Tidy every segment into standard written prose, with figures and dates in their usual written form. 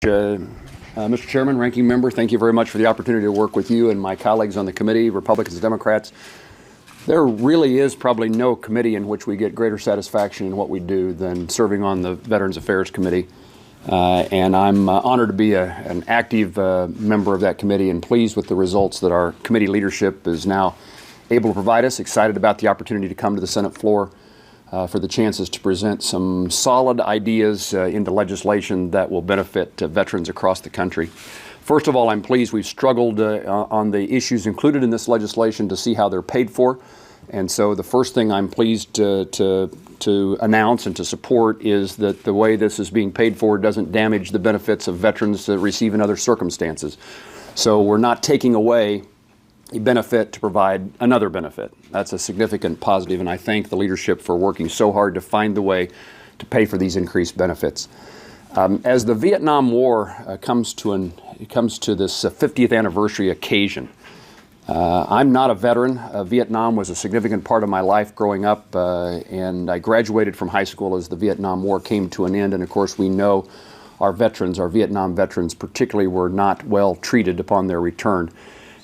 Mr. Chairman, Ranking Member, thank you very much for the opportunity to work with you and my colleagues on the committee, Republicans and Democrats. There really is probably no committee in which we get greater satisfaction in what we do than serving on the Veterans Affairs Committee. And I'm honored to be an active member of that committee and pleased with the results that our committee leadership is now able to provide us. Excited about the opportunity to come to the Senate floor for the chances to present some solid ideas into legislation that will benefit veterans across the country. First of all, I'm pleased we've struggled on the issues included in this legislation to see how they're paid for. And so the first thing I'm pleased to announce and to support is that the way this is being paid for doesn't damage the benefits of veterans that receive in other circumstances. So we're not taking away a benefit to provide another benefit. That's a significant positive, and I thank the leadership for working so hard to find the way to pay for these increased benefits. As the Vietnam War comes to this 50th anniversary occasion, I'm not a veteran. Vietnam was a significant part of my life growing up, and I graduated from high school as the Vietnam War came to an end, and of course we know our veterans, our Vietnam veterans particularly, were not well treated upon their return.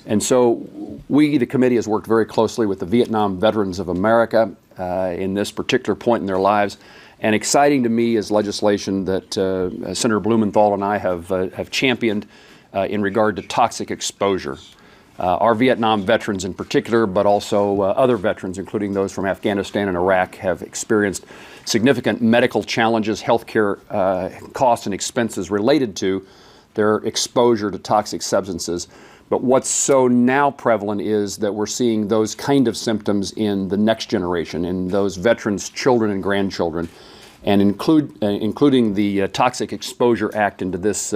And so we, the committee, has worked very closely with the Vietnam Veterans of America in this particular point in their lives. And exciting to me is legislation that Senator Blumenthal and I have championed in regard to toxic exposure. Our Vietnam veterans in particular, but also other veterans, including those from Afghanistan and Iraq, have experienced significant medical challenges, healthcare costs and expenses related to their exposure to toxic substances. But what's so now prevalent is that we're seeing those kind of symptoms in the next generation, in those veterans' children and grandchildren, and including the Toxic Exposure Act into this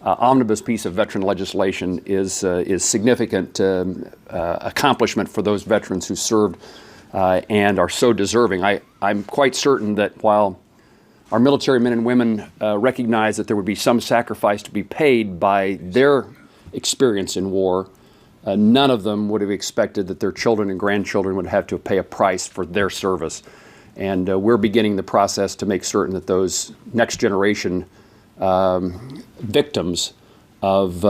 omnibus piece of veteran legislation is significant accomplishment for those veterans who served and are so deserving. I'm quite certain that while our military men and women recognize that there would be some sacrifice to be paid by their experience in war, none of them would have expected that their children and grandchildren would have to pay a price for their service. And we're beginning the process to make certain that those next generation victims of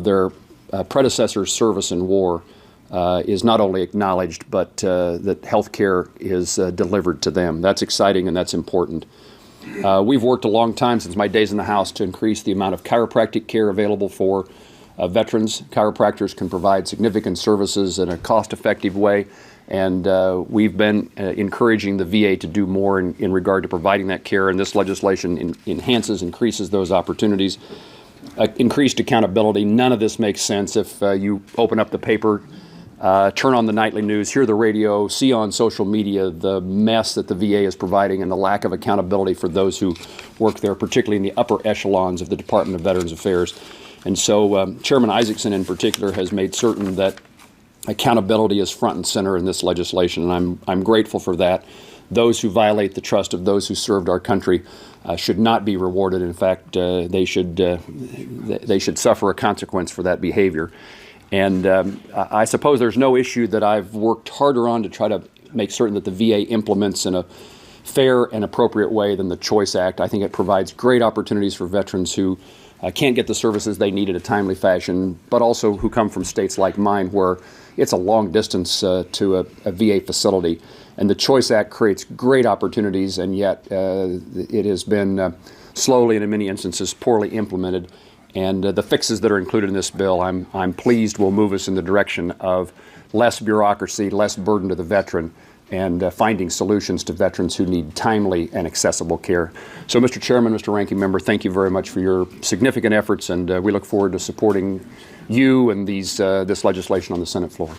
their predecessors' service in war is not only acknowledged, but that health care is delivered to them. That's exciting and that's important. We've worked a long time since my days in the House to increase the amount of chiropractic care available for veterans. Chiropractors can provide significant services in a cost-effective way, and we've been encouraging the VA to do more in regard to providing that care, and this legislation increases those opportunities. Increased accountability. None of this makes sense if you open up the paper, turn on the nightly news, hear the radio, see on social media the mess that the VA is providing and the lack of accountability for those who work there, particularly in the upper echelons of the Department of Veterans Affairs. And so Chairman Isaacson in particular has made certain that accountability is front and center in this legislation, and I'm grateful for that. Those who violate the trust of those who served our country should not be rewarded. In fact, they should suffer a consequence for that behavior. And I suppose there's no issue that I've worked harder on to try to make certain that the VA implements in a fair and appropriate way than the Choice Act. I think it provides great opportunities for veterans who can't get the services they need in a timely fashion, but also who come from states like mine where it's a long distance to a VA facility. And the Choice Act creates great opportunities, and yet it has been slowly and in many instances poorly implemented. And the fixes that are included in this bill, I'm pleased will move us in the direction of less bureaucracy, less burden to the veteran, and finding solutions to veterans who need timely and accessible care. So, Mr. Chairman, Mr. Ranking Member, thank you very much for your significant efforts, and we look forward to supporting you and this legislation on the Senate floor.